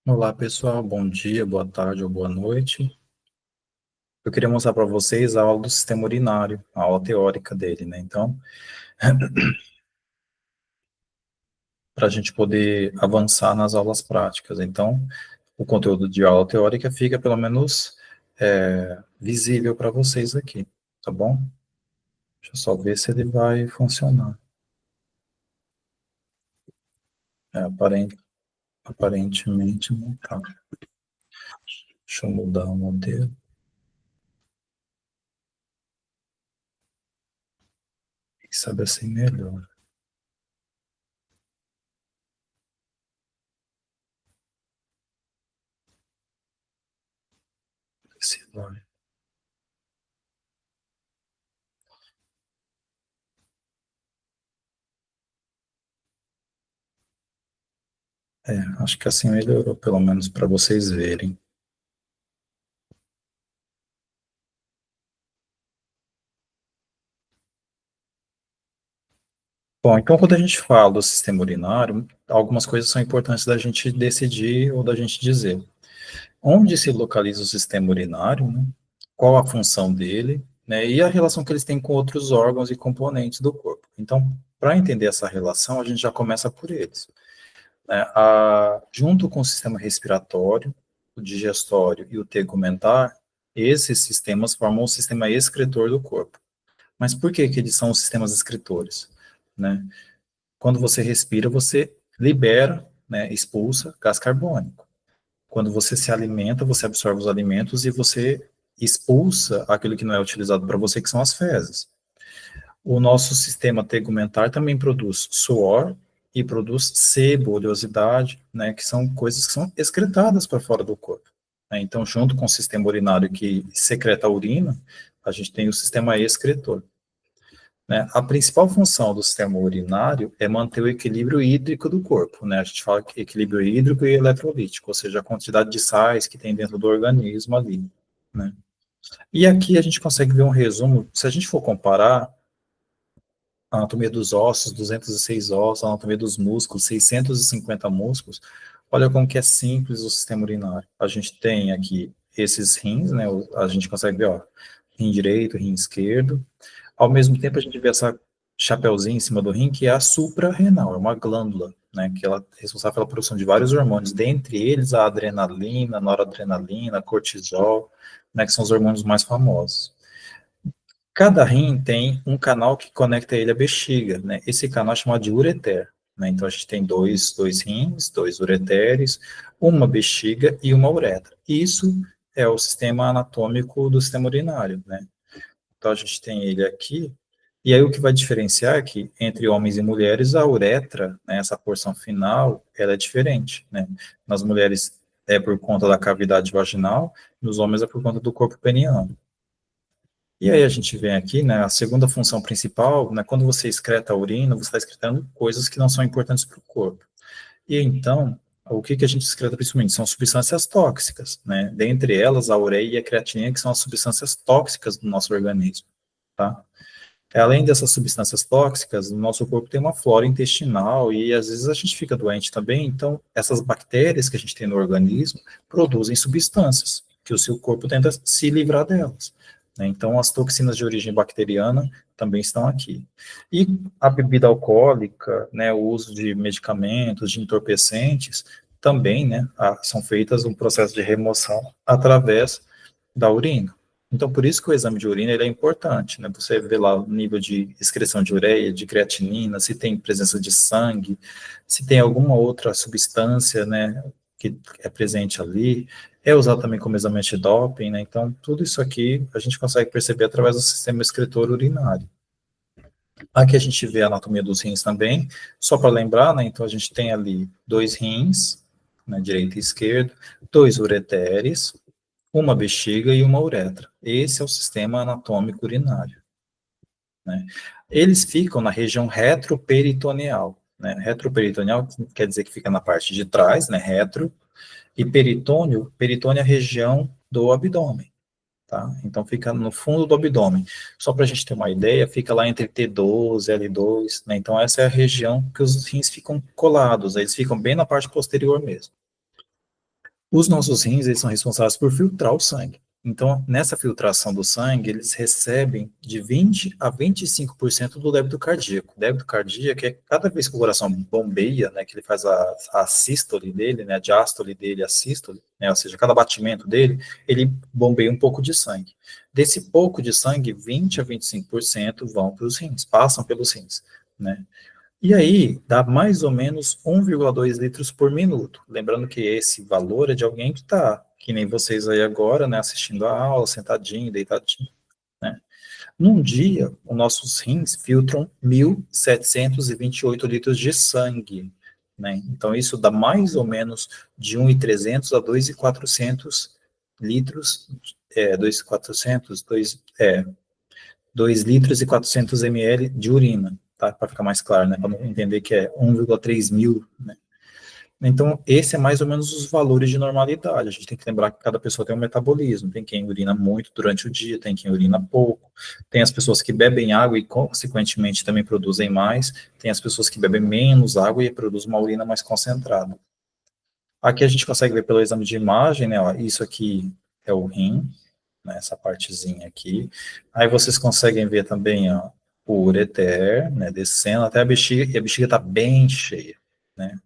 Olá, pessoal. Bom dia, boa tarde ou boa noite. Eu queria mostrar para vocês a aula do sistema urinário, a aula teórica dele, né? Então, para a gente poder avançar nas aulas práticas. Então, o conteúdo de aula teórica fica pelo menos visível para vocês aqui, tá bom? Deixa eu só ver se ele vai funcionar. É, aparentemente não tá. Deixa eu mudar o modelo. Quem sabe assim melhor. Se vai. É, acho que assim melhorou, pelo menos para vocês verem. Bom, então quando a gente fala do sistema urinário, algumas coisas são importantes da gente decidir ou da gente dizer. Onde se localiza o sistema urinário, né? Qual a função dele, né? E a relação que eles têm com outros órgãos e componentes do corpo. Então, para entender essa relação, a gente já começa por eles, né? Junto com o sistema respiratório, o digestório e o tegumentar, esses sistemas formam o sistema excretor do corpo. Mas por que que eles são os sistemas excretores, né? Quando você respira, você libera, né, expulsa gás carbônico. Quando você se alimenta, você absorve os alimentos e você expulsa aquilo que não é utilizado para você, que são as fezes. O nosso sistema tegumentar também produz suor e produz sebo, oleosidade, né, que são coisas que são excretadas para fora do corpo, né? Então, junto com o sistema urinário que secreta a urina, a gente tem o sistema excretor, né? A principal função do sistema urinário é manter o equilíbrio hídrico do corpo, né? A gente fala que equilíbrio hídrico e eletrolítico, ou seja, a quantidade de sais que tem dentro do organismo ali, né? E aqui a gente consegue ver um resumo, se a gente for comparar a anatomia dos ossos, 206 ossos, a anatomia dos músculos, 650 músculos, olha como que é simples o sistema urinário. A gente tem aqui esses rins, né? A gente consegue ver, ó, rim direito, rim esquerdo. Ao mesmo tempo, a gente vê essa chapeuzinho em cima do rim, que é a suprarrenal, é uma glândula, né, que ela é responsável pela produção de vários hormônios, dentre eles a adrenalina, noradrenalina, cortisol, né, que são os hormônios mais famosos. Cada rim tem um canal que conecta ele à bexiga, né? Esse canal é chamado de ureter, né? Então a gente tem dois rins, dois ureteres, uma bexiga e uma uretra. Isso é o sistema anatômico do sistema urinário, né? Então a gente tem ele aqui, e aí o que vai diferenciar é que entre homens e mulheres a uretra, né, essa porção final, ela é diferente, né? Nas mulheres é por conta da cavidade vaginal, nos homens é por conta do corpo peniano. E aí a gente vem aqui, né, a segunda função principal, né, quando você excreta a urina, você está excretando coisas que não são importantes para o corpo. E então, o que que a gente excreta principalmente? São substâncias tóxicas, né? Dentre elas, a ureia e a creatinina, que são as substâncias tóxicas do nosso organismo, tá? Além dessas substâncias tóxicas, o nosso corpo tem uma flora intestinal e às vezes a gente fica doente também, então essas bactérias que a gente tem no organismo produzem substâncias que o seu corpo tenta se livrar delas, né? Então as toxinas de origem bacteriana também estão aqui. E a bebida alcoólica, né, o uso de medicamentos, de entorpecentes, também, né, são feitas um processo de remoção através da urina. Então, por isso que o exame de urina ele é importante, né? Você vê lá o nível de excreção de ureia, de creatinina, se tem presença de sangue, se tem alguma outra substância, né, que é presente ali. É usado também como exame antidoping, né? Então, tudo isso aqui a gente consegue perceber através do sistema excretor urinário. Aqui a gente vê a anatomia dos rins também, só para lembrar, né? Então, a gente tem ali dois rins, né, direito e esquerdo, dois ureteres, uma bexiga e uma uretra. Esse é o sistema anatômico urinário, né? Eles ficam na região retroperitoneal, né? Retroperitoneal quer dizer que fica na parte de trás, né? Retro, e peritônio é a região do abdômen, tá? Então fica no fundo do abdômen. Só para a gente ter uma ideia, fica lá entre T12 e L2, né? Então essa é a região que os rins ficam colados, eles ficam bem na parte posterior mesmo. Os nossos rins, eles são responsáveis por filtrar o sangue. Então, nessa filtração do sangue, eles recebem de 20 a 25% do débito cardíaco. O débito cardíaco é cada vez que o coração bombeia, né, que ele faz a sístole dele, né, a diástole dele, a sístole, né, ou seja, cada batimento dele, ele bombeia um pouco de sangue. Desse pouco de sangue, 20 a 25% vão para os rins, passam pelos rins, né. E aí, dá mais ou menos 1,2 litros por minuto. Lembrando que esse valor é de alguém que está, que nem vocês aí agora, né, assistindo a aula, sentadinho, deitadinho, né. Num dia, os nossos rins filtram 1.728 litros de sangue, né. Então, isso dá mais ou menos de 1.300 a 2.400 litros, 2.400, 2 litros e 400 ml de urina, tá? Para ficar mais claro, né? Para não entender que é 1,3 mil, né? Então, esse é mais ou menos os valores de normalidade. A gente tem que lembrar que cada pessoa tem um metabolismo. Tem quem urina muito durante o dia, tem quem urina pouco. Tem as pessoas que bebem água e, consequentemente, também produzem mais. Tem as pessoas que bebem menos água e produzem uma urina mais concentrada. Aqui a gente consegue ver pelo exame de imagem, né? Ó, isso aqui é o rim, né, essa partezinha aqui. Aí vocês conseguem ver também, ó, o ureter, né, descendo até a bexiga, e a bexiga está bem cheia, né?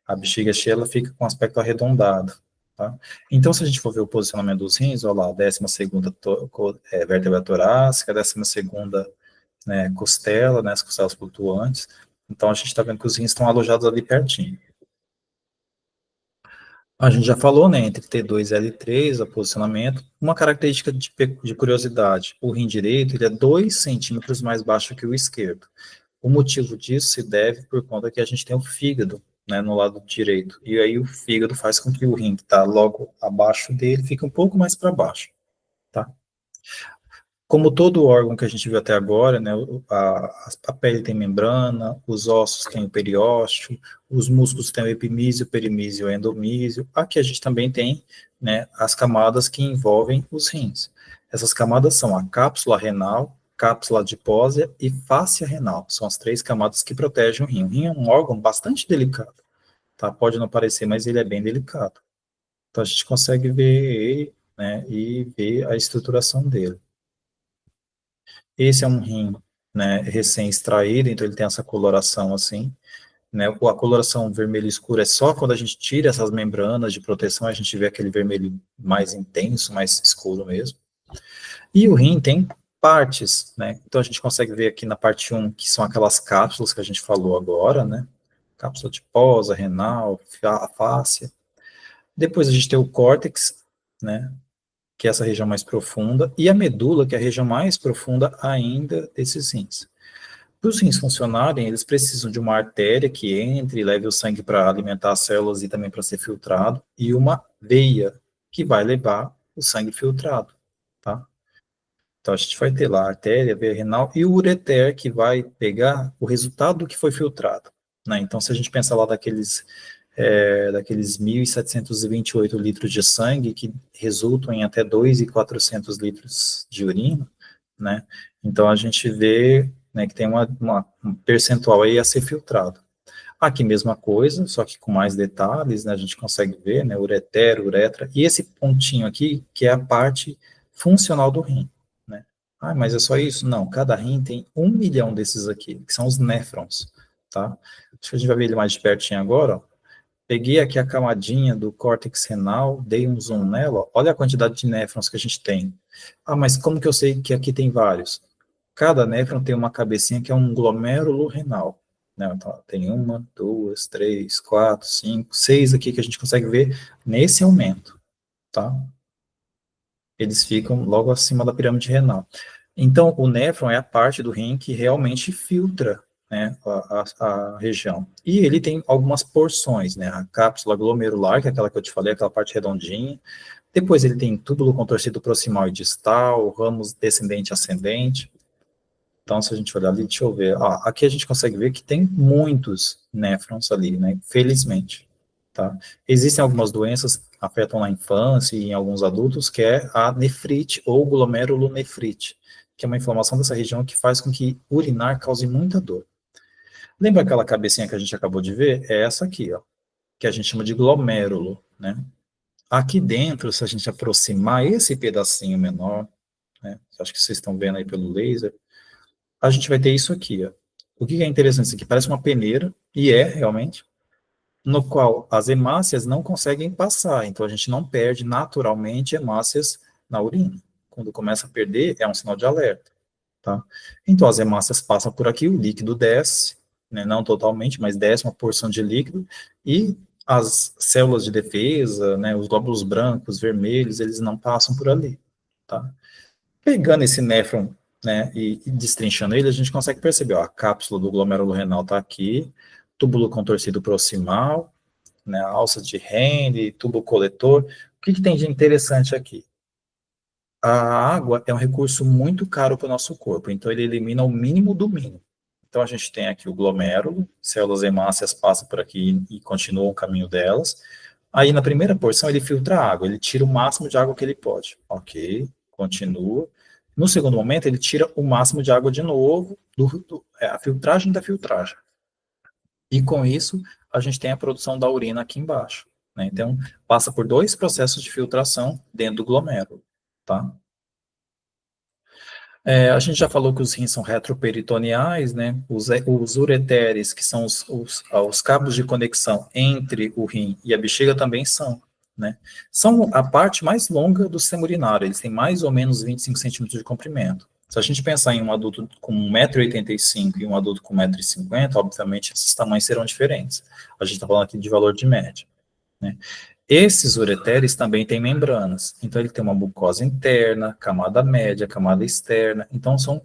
A bexiga cheia, ela fica com aspecto arredondado, tá? Então, se a gente for ver o posicionamento dos rins, olha lá, 12ª vértebra torácica, 12ª, né, costela, né, as costelas flutuantes. Então, a gente está vendo que os rins estão alojados ali pertinho. A gente já falou, né, entre T2 e L3, o posicionamento. Uma característica de curiosidade, o rim direito ele é 2 centímetros mais baixo que o esquerdo. O motivo disso se deve por conta que a gente tem o fígado, né, no lado direito. E aí o fígado faz com que o rim que está logo abaixo dele fique um pouco mais para baixo, tá? Como todo órgão que a gente viu até agora, né, a pele tem membrana, os ossos têm o periósteo, os músculos têm o epimísio, perimísio e endomísio. Aqui a gente também tem, né, as camadas que envolvem os rins. Essas camadas são a cápsula renal, cápsula adipósia e fáscia renal. São as 3 camadas que protegem o rim. O rim é um órgão bastante delicado, tá? Pode não parecer, mas ele é bem delicado. Então a gente consegue ver ele, né, e ver a estruturação dele. Esse é um rim, né, recém-extraído, então ele tem essa coloração assim, né, a coloração vermelho escuro é só quando a gente tira essas membranas de proteção, a gente vê aquele vermelho mais intenso, mais escuro mesmo. E o rim tem partes, né, então a gente consegue ver aqui na parte 1, que são aquelas cápsulas que a gente falou agora, né, cápsula adiposa, renal, a fáscia. Depois a gente tem o córtex, né, que é essa região mais profunda, e a medula, que é a região mais profunda ainda desses rins. Para os rins funcionarem, eles precisam de uma artéria que entre e leve o sangue para alimentar as células e também para ser filtrado, e uma veia que vai levar o sangue filtrado, tá? Então a gente vai ter lá a artéria, a veia renal e o ureter que vai pegar o resultado do que foi filtrado, né? Então se a gente pensar lá daqueles 1.728 litros de sangue que resultam em até 2.400 litros de urina, né? Então a gente vê, né, que tem um percentual aí a ser filtrado. Aqui mesma coisa, só que com mais detalhes, né, a gente consegue ver, né, ureter, uretra, e esse pontinho aqui, que é a parte funcional do rim, né. Ah, mas é só isso? Não, cada rim tem 1 milhão desses aqui, que são os néfrons, tá? Acho que a gente vai ver ele mais de pertinho agora, ó. Peguei aqui a camadinha do córtex renal, dei um zoom nela, ó, olha a quantidade de néfrons que a gente tem. Ah, mas como que eu sei que aqui tem vários? Cada néfron tem uma cabecinha que é um glomérulo renal. Né? Então, tem 1, 2, 3, 4, 5, 6 aqui que a gente consegue ver nesse aumento, tá? Eles ficam logo acima da pirâmide renal. Então, o néfron é a parte do rim que realmente filtra, né, a região. E ele tem algumas porções, né, a cápsula glomerular, que é aquela que eu te falei, aquela parte redondinha. Depois ele tem túbulo contorcido proximal e distal, ramos descendente e ascendente. Então, se a gente olhar ali, deixa eu ver. Aqui a gente consegue ver que tem muitos néfrons ali, né? Felizmente. Tá? Existem algumas doenças que afetam na infância e em alguns adultos, que é a nefrite ou glomerulonefrite, que é uma inflamação dessa região que faz com que urinar cause muita dor. Lembra aquela cabecinha que a gente acabou de ver? É essa aqui, ó, que a gente chama de glomérulo, né? Aqui dentro, se a gente aproximar esse pedacinho menor, né, acho que vocês estão vendo aí pelo laser, a gente vai ter isso aqui, ó. O que é interessante isso aqui? Parece uma peneira, e é realmente, no qual as hemácias não conseguem passar, então a gente não perde naturalmente hemácias na urina. Quando começa a perder, é um sinal de alerta, tá? Então as hemácias passam por aqui, o líquido desce, né, não totalmente, mas desce uma porção de líquido, e as células de defesa, né, os glóbulos brancos, vermelhos, eles não passam por ali, tá? Pegando esse néfron, né, e destrinchando ele, a gente consegue perceber, ó, a cápsula do glomérulo renal está aqui, túbulo contorcido proximal, né, alça de Henle, tubo coletor. O que tem de interessante aqui? A água é um recurso muito caro para o nosso corpo, então ele elimina o mínimo do mínimo. Então a gente tem aqui o glomérulo, células hemácias passam por aqui e continuam o caminho delas. Aí na primeira porção ele filtra a água, ele tira o máximo de água que ele pode. Ok, continua. No segundo momento ele tira o máximo de água de novo, a filtragem da filtragem. E com isso, a gente tem a produção da urina aqui embaixo, né? Então, passa por dois processos de filtração dentro do glomérulo, tá? A gente já falou que os rins são retroperitoneais, né? Os ureteres, que são os cabos de conexão entre o rim e a bexiga, também são, né? São a parte mais longa do sistema urinário, eles têm mais ou menos 25 centímetros de comprimento. Se a gente pensar em um adulto com 1,85 m e um adulto com 1,50 m, obviamente esses tamanhos serão diferentes. A gente está falando aqui de valor de média, né? Esses ureteres também têm membranas, então ele tem uma mucosa interna, camada média, camada externa, então são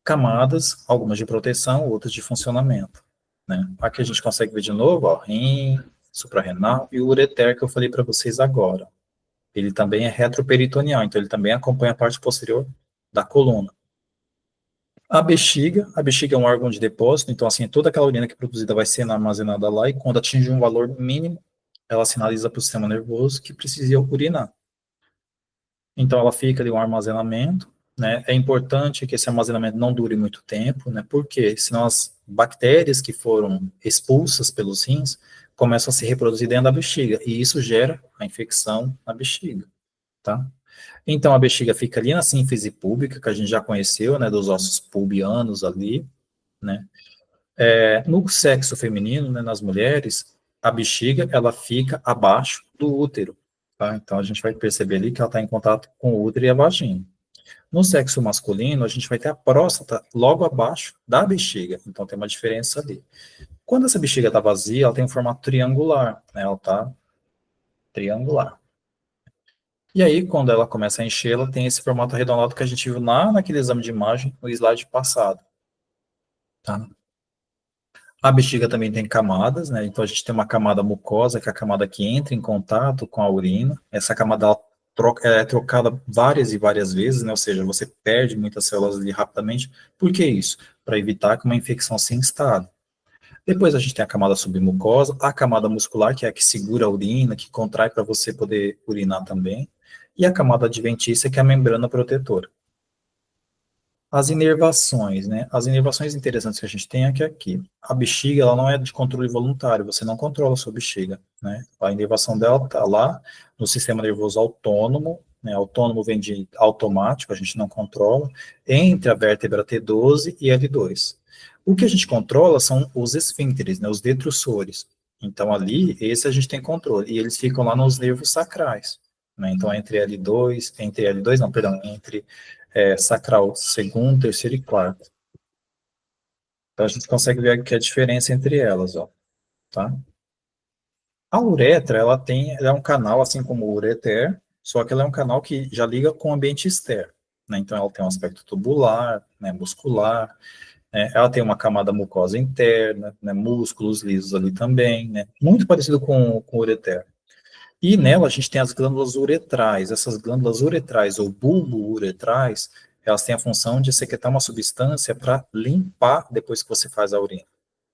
camadas, algumas de proteção, outras de funcionamento, né? Aqui a gente consegue ver de novo, ó, rim, suprarrenal e o ureter que eu falei para vocês agora. Ele também é retroperitoneal, então ele também acompanha a parte posterior da coluna. A bexiga é um órgão de depósito, então assim, toda aquela urina que é produzida vai ser armazenada lá e quando atinge um valor mínimo, ela sinaliza para o sistema nervoso que precisa urinar. Então ela fica ali um armazenamento, né? É importante que esse armazenamento não dure muito tempo, né? Porque senão as bactérias que foram expulsas pelos rins começam a se reproduzir dentro da bexiga e isso gera a infecção na bexiga, tá? Então a bexiga fica ali na sínfise púbica, que a gente já conheceu, né? Dos ossos pubianos ali, né? No sexo feminino, né, nas mulheres, a bexiga ela fica abaixo do útero, tá? Então a gente vai perceber ali que ela está em contato com o útero e a vagina. No sexo masculino, a gente vai ter a próstata logo abaixo da bexiga, então tem uma diferença ali. Quando essa bexiga está vazia, ela tem um formato triangular, né? Ela está triangular. E aí, quando ela começa a encher, ela tem esse formato arredondado que a gente viu lá naquele exame de imagem no slide passado, tá? A bexiga também tem camadas, né? Então a gente tem uma camada mucosa, que é a camada que entra em contato com a urina. Essa camada é trocada várias e várias vezes, né? Ou seja, você perde muitas células ali rapidamente. Por que isso? Para evitar que uma infecção se instale. Depois a gente tem a camada submucosa, a camada muscular, que é a que segura a urina, que contrai para você poder urinar também. E a camada adventícia, que é a membrana protetora. As inervações, né? As inervações interessantes que a gente tem é que aqui, a bexiga, ela não é de controle voluntário, você não controla a sua bexiga, né? A inervação dela está lá no sistema nervoso autônomo, né? Autônomo vem de automático, a gente não controla, entre a vértebra T12 e L2. O que a gente controla são os esfíncteres, né? Os detrusores. Então, ali, esse a gente tem controle, e eles ficam lá nos nervos sacrais, né? Então, entre L2 não, perdão, entre sacral segundo, terceiro e quarto. Então a gente consegue ver aqui a diferença entre elas, ó, tá? A uretra, ela é um canal, assim como o ureter, só que ela é um canal que já liga com o ambiente externo, né? Então ela tem um aspecto tubular, né, muscular, né? Ela tem uma camada mucosa interna, né, músculos lisos ali também, né? Muito parecido com o ureter. E nela a gente tem as glândulas uretrais. Essas glândulas uretrais ou bulbo-uretrais, elas têm a função de secretar uma substância para limpar depois que você faz a urina,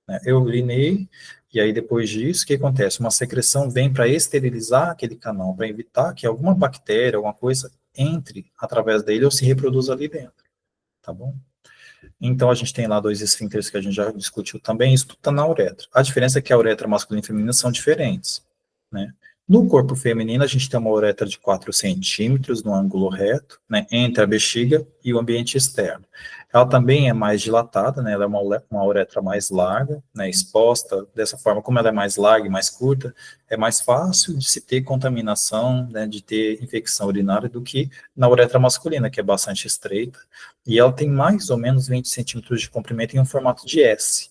né? Eu urinei, e aí depois disso, o que acontece? Uma secreção vem para esterilizar aquele canal, para evitar que alguma bactéria, alguma coisa entre através dele ou se reproduza ali dentro, tá bom? Então a gente tem lá dois esfíncteres que a gente já discutiu também, isso tudo está na uretra. A diferença é que a uretra masculina e feminina são diferentes, né? No corpo feminino, a gente tem uma uretra de 4 centímetros no ângulo reto, né, entre a bexiga e o ambiente externo. Ela também é mais dilatada, né, ela é uma uretra mais larga, né, exposta dessa forma, como ela é mais larga e mais curta, é mais fácil de se ter contaminação, né, de ter infecção urinária do que na uretra masculina, que é bastante estreita, e ela tem mais ou menos 20 centímetros de comprimento em um formato de S.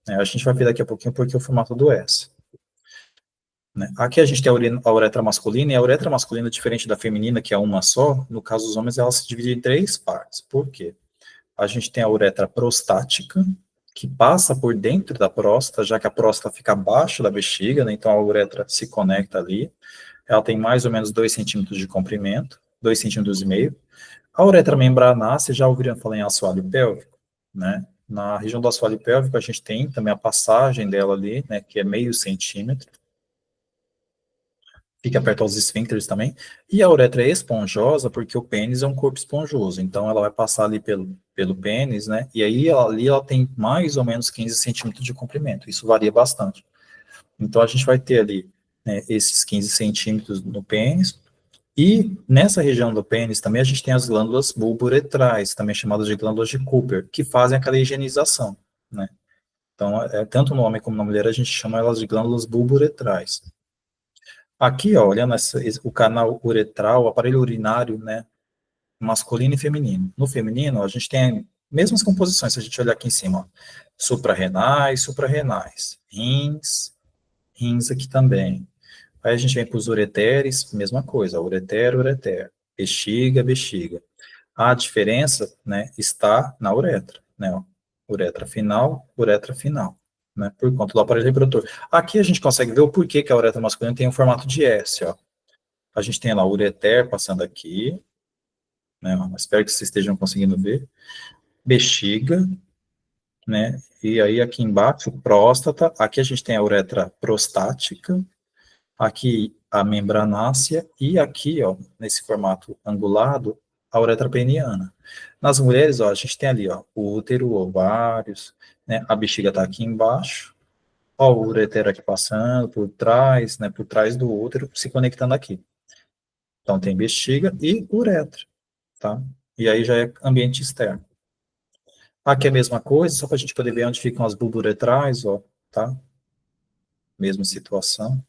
Né, a gente vai ver daqui a pouquinho porque é o formato do S. Né? Aqui a gente tem a uretra masculina, e a uretra masculina, diferente da feminina, que é uma só, no caso dos homens, ela se divide em 3 partes. Por quê? A gente tem a uretra prostática, que passa por dentro da próstata, já que a próstata fica abaixo da bexiga, né? Então a uretra se conecta ali. Ela tem mais ou menos 2 centímetros de comprimento, 2,5 centímetros. A uretra membranácea, já ouviram falar em assoalho pélvico, né? Na região do assoalho pélvico, a gente tem também a passagem dela ali, né, que é meio centímetro, fica perto aos esfíncteres também, e a uretra é esponjosa porque o pênis é um corpo esponjoso, então ela vai passar ali pelo pênis, né, e aí ali ela tem mais ou menos 15 centímetros de comprimento, isso varia bastante. Então a gente vai ter ali, né, esses 15 centímetros no pênis, e nessa região do pênis também a gente tem as glândulas bulbouretrais, também chamadas de glândulas de Cooper, que fazem aquela higienização, né. Então, tanto no homem como na mulher, a gente chama elas de glândulas bulbouretrais. Aqui, ó, olhando o canal uretral, o aparelho urinário, né, masculino e feminino. No feminino, a gente tem mesmas composições, se a gente olhar aqui em cima, ó, suprarrenais, suprarrenais, rins aqui também. Aí a gente vem para os ureteres, mesma coisa, ureter, ureter, bexiga, bexiga. A diferença, né, está na uretra, né, ó, uretra final, né, por conta do aparelho reprodutor. Aqui a gente consegue ver o porquê que a uretra masculina tem um formato de S, ó. A gente tem lá o ureter passando aqui, né, ó, espero que vocês estejam conseguindo ver, bexiga, né, e aí aqui embaixo, próstata, aqui a gente tem a uretra prostática, aqui a membranácea, e aqui, ó, nesse formato angulado, a uretra peniana. Nas mulheres, ó, a gente tem ali, ó, o útero, ovários, né, a bexiga tá aqui embaixo, ó, o ureter aqui passando por trás, né, por trás do útero, se conectando aqui. Então, tem bexiga e uretra, tá? E aí já é ambiente externo. Aqui é a mesma coisa, só para a gente poder ver onde ficam as bulburetrais, ó, tá? Mesma situação.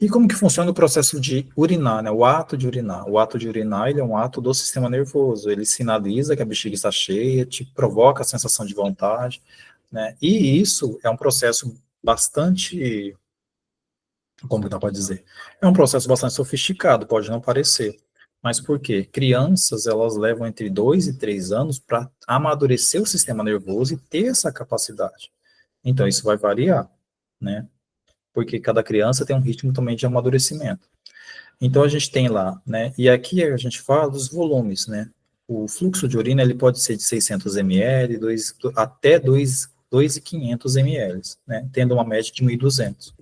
E como que funciona o processo de urinar, né? O ato de urinar. O ato de urinar, ele é um ato do sistema nervoso. Ele sinaliza que a bexiga está cheia, te provoca a sensação de vontade, né? E isso é um processo bastante, como dá para dizer? É um processo bastante sofisticado, pode não parecer. Mas por quê? Crianças, elas levam entre 2 e 3 anos para amadurecer o sistema nervoso e ter essa capacidade. Então, isso vai variar, né? Porque cada criança tem um ritmo também de amadurecimento. Então a gente tem lá, né? E aqui a gente fala dos volumes, né? O fluxo de urina ele pode ser de 600 ml, até 2.500 ml, né? Tendo uma média de 1.200.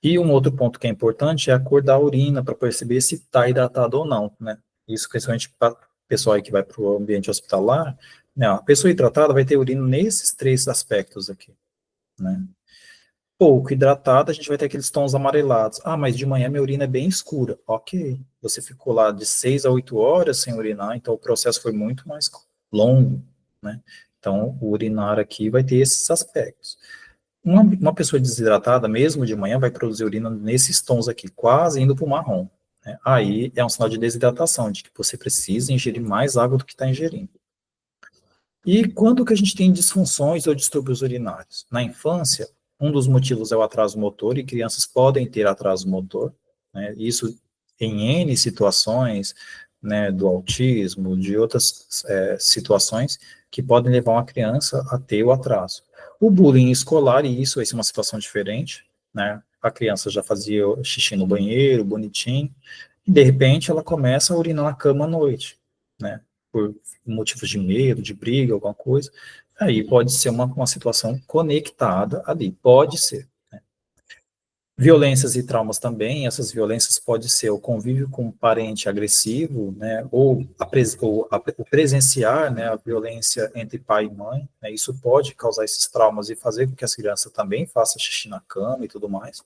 E um outro ponto que é importante é a cor da urina para perceber se está hidratado ou não, né? Isso principalmente para o pessoal aí que vai para o ambiente hospitalar, né? A pessoa hidratada vai ter urina nesses 3 aspectos aqui, né? Pouco hidratada, a gente vai ter aqueles tons amarelados. Ah, mas de manhã minha urina é bem escura. Ok. Você ficou lá de 6 a 8 horas sem urinar, então o processo foi muito mais longo, né? Então, o urinar aqui vai ter esses aspectos. Uma pessoa desidratada, mesmo de manhã, vai produzir urina nesses tons aqui, quase indo para o marrom, né? Aí é um sinal de desidratação, de que você precisa ingerir mais água do que está ingerindo. E quando que a gente tem disfunções ou distúrbios urinários? Na infância, um dos motivos é o atraso motor, e crianças podem ter atraso motor, né? Isso em N situações, né, do autismo, de outras situações que podem levar uma criança a ter o atraso. O bullying escolar, e isso vai ser uma situação diferente, né? A criança já fazia xixi no banheiro, bonitinho, e de repente ela começa a urinar na cama à noite, né? Por motivos de medo, de briga, alguma coisa, aí pode ser uma situação conectada ali, pode ser. Né? Violências e traumas também, essas violências pode ser o convívio com um parente agressivo, né, ou, o presenciar, né, a violência entre pai e mãe, né, isso pode causar esses traumas e fazer com que as crianças também façam xixi na cama e tudo mais.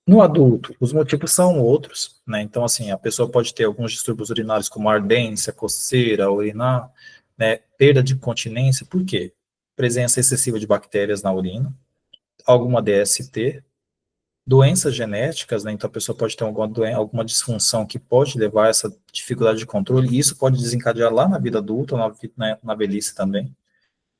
No adulto, os motivos são outros, né? Então, assim, a pessoa pode ter alguns distúrbios urinários, como ardência, coceira, urinar, né? Perda de continência, por quê? Presença excessiva de bactérias na urina, alguma DST, doenças genéticas, né? Então, a pessoa pode ter alguma doença, alguma disfunção que pode levar a essa dificuldade de controle, e isso pode desencadear lá na vida adulta, na velhice também.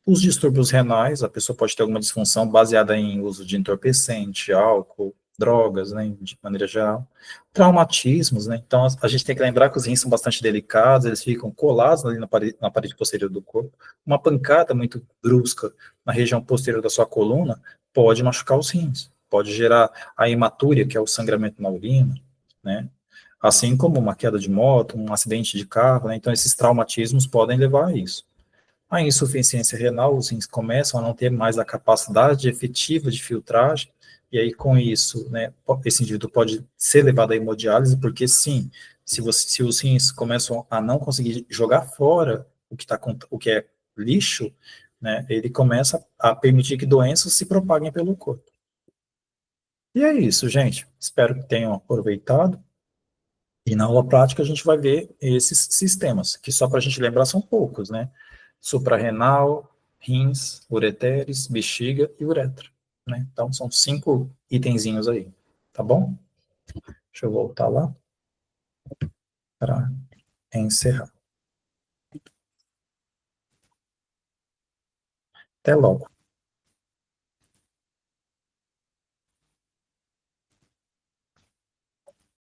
Os distúrbios renais, a pessoa pode ter alguma disfunção baseada em uso de entorpecente, álcool, drogas, né, de maneira geral. Traumatismos, né, então a gente tem que lembrar que os rins são bastante delicados, eles ficam colados ali na parede posterior do corpo. Uma pancada muito brusca na região posterior da sua coluna pode machucar os rins, pode gerar a hematúria, que é o sangramento na urina, né, assim como uma queda de moto, um acidente de carro, né, então esses traumatismos podem levar a isso. A insuficiência renal, os rins começam a não ter mais a capacidade efetiva de filtragem, e aí com isso, né, esse indivíduo pode ser levado à hemodiálise, porque sim, se os rins começam a não conseguir jogar fora o que é lixo, né, ele começa a permitir que doenças se propaguem pelo corpo. E é isso, gente. Espero que tenham aproveitado. E na aula prática a gente vai ver esses sistemas, que só para a gente lembrar são poucos, né? Suprarrenal, rins, ureteres, bexiga e uretra, né? Então são 5 itenzinhos aí, tá bom? Deixa eu voltar lá para encerrar. Até logo.